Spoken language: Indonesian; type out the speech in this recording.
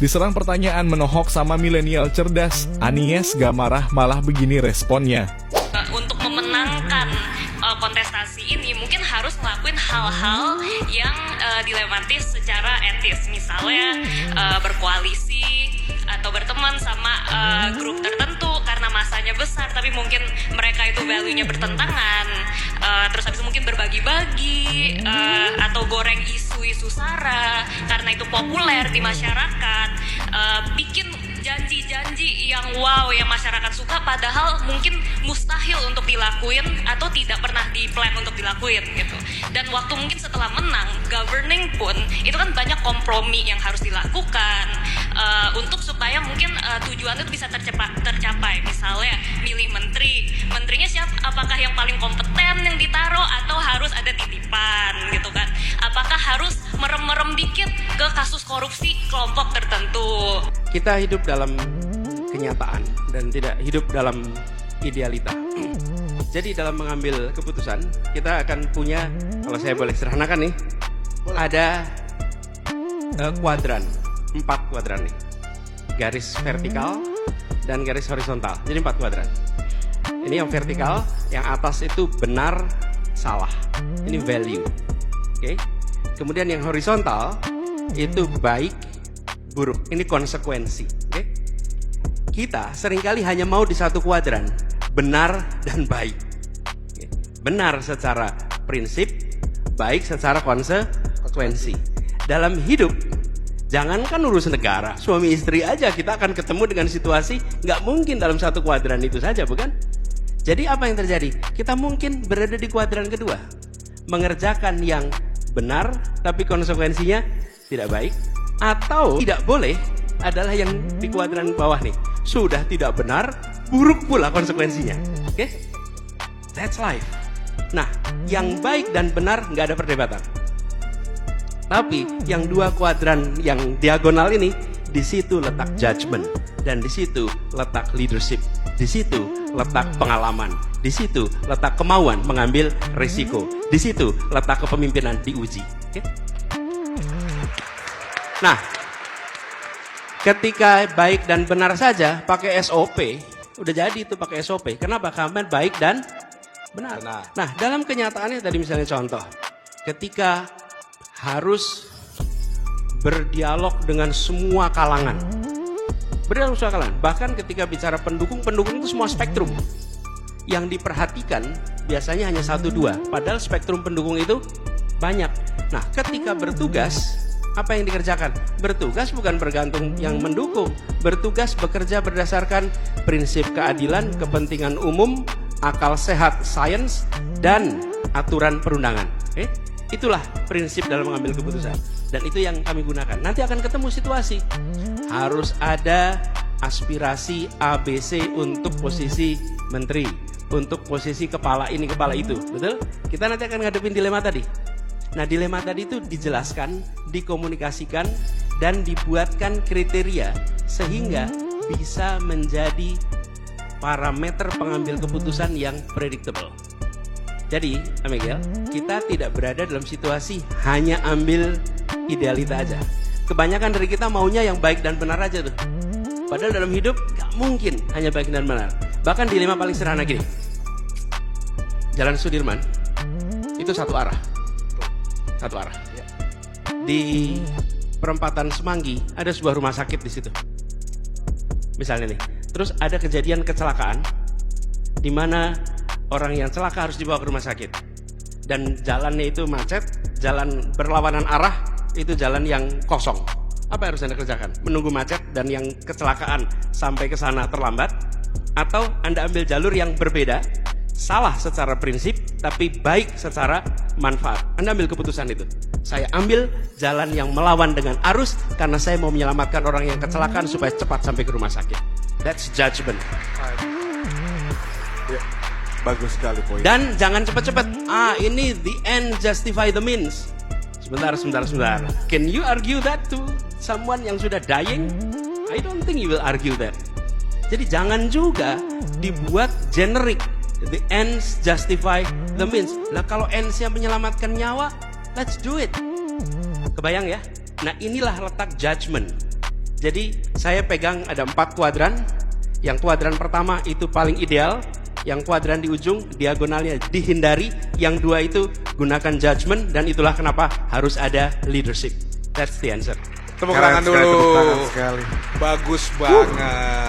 Diserang pertanyaan menohok sama milenial cerdas, Anies gak marah, malah begini responnya. Untuk memenangkan kontestasi ini mungkin harus ngelakuin hal-hal yang dilematis secara etis. Misalnya berkoalisi atau berteman sama grup tertentu karena masanya besar tapi mungkin mereka itu value-nya bertentangan. Terus habis itu mungkin berbagi-bagi atau goreng isu-isu sara karena itu populer di masyarakat. Bikin janji-janji yang wow yang masyarakat suka padahal mungkin mustahil untuk dilakuin atau tidak pernah di-plan untuk dilakuin gitu. Dan waktu mungkin setelah menang, governing pun itu kan banyak kompromi yang harus dilakukan untuk supaya mungkin tujuan itu bisa tercapai. Misalnya milih menterinya siapa, apakah yang paling kompeten yang ditaruh atau harus ada titipan gitu kan. Apakah harus merem-merem dikit ke kasus korupsi kelompok tertentu. Kita hidup dalam kenyataan dan tidak hidup dalam idealita. Jadi dalam mengambil keputusan, kita akan punya, kalau saya boleh sederhanakan nih, ada kuadran, 4 kuadran nih. Garis vertikal dan garis horizontal. Jadi 4 kuadran. Ini yang vertikal, yang atas itu benar, salah. Ini value. Oke. Kemudian yang horizontal itu baik, buruk. Ini konsekuensi. Oke. Kita seringkali hanya mau di satu kuadran, benar dan baik. Oke. Benar secara prinsip, baik secara konsekuensi. Dalam hidup, jangankan urus negara, suami istri aja kita akan ketemu dengan situasi nggak mungkin dalam satu kuadran itu saja, bukan? Jadi apa yang terjadi? Kita mungkin berada di kuadran kedua, mengerjakan yang benar tapi konsekuensinya tidak baik, atau tidak boleh adalah yang di kuadran bawah nih, sudah tidak benar, buruk pula konsekuensinya. Oke? That's life. Nah, yang baik dan benar nggak ada perdebatan. Tapi yang 2 kuadran yang diagonal ini, di situ letak judgment, dan di situ letak leadership, di situ letak pengalaman, di situ letak kemauan mengambil risiko, di situ letak kepemimpinan diuji. Okay? Nah, ketika baik dan benar saja pakai SOP, udah jadi itu pakai SOP. Kenapa? Karena baik dan benar. Nah, dalam kenyataannya tadi misalnya contoh, ketika harus berdialog dengan semua kalangan. Berdialog semua kalangan. Bahkan ketika bicara pendukung itu semua spektrum. Yang diperhatikan biasanya hanya 1-2. Padahal spektrum pendukung itu banyak. Nah, ketika bertugas, apa yang dikerjakan? Bertugas bukan bergantung yang mendukung. Bertugas bekerja berdasarkan prinsip keadilan, kepentingan umum, akal sehat, sains, dan aturan perundangan. Itulah prinsip dalam mengambil keputusan. Dan itu yang kami gunakan. Nanti akan ketemu situasi. Harus ada aspirasi ABC untuk posisi menteri, untuk posisi kepala ini, kepala itu. Betul? Kita nanti akan ngadepin dilema tadi. Nah, dilema tadi itu dijelaskan, dikomunikasikan, dan dibuatkan kriteria sehingga bisa menjadi parameter pengambil keputusan yang predictable. Jadi, Miguel, kita tidak berada dalam situasi hanya ambil idealita aja. Kebanyakan dari kita maunya yang baik dan benar aja tuh. Padahal dalam hidup gak mungkin hanya baik dan benar. Bahkan dilema paling sederhana gini. Jalan Sudirman itu satu arah. Satu arah. Di perempatan Semanggi ada sebuah rumah sakit di situ. Misalnya nih. Terus ada kejadian kecelakaan di mana orang yang celaka harus dibawa ke rumah sakit. Dan jalannya itu macet, jalan berlawanan arah, itu jalan yang kosong. Apa yang harus Anda kerjakan? Menunggu macet dan yang kecelakaan sampai ke sana terlambat? Atau Anda ambil jalur yang berbeda, salah secara prinsip, tapi baik secara manfaat? Anda ambil keputusan itu. Saya ambil jalan yang melawan dengan arus karena saya mau menyelamatkan orang yang kecelakaan supaya cepat sampai ke rumah sakit. That's judgment. Bagus sekali poin. Dan jangan cepat-cepat. Ini the end justify the means. Sebentar. Can you argue that to someone yang sudah dying? I don't think you will argue that. Jadi jangan juga dibuat generic. The ends justify the means. Nah, kalau ends-nya menyelamatkan nyawa, let's do it. Kebayang ya? Nah, inilah letak judgment. Jadi saya pegang ada 4 kuadran. Yang kuadran pertama itu paling ideal. Yang kuadran di ujung diagonalnya dihindari. Yang 2 itu gunakan judgment. Dan itulah kenapa harus ada leadership. That's the answer. Tepuk Keren tangan sekali, dulu. tepuk tangan sekali. Bagus banget.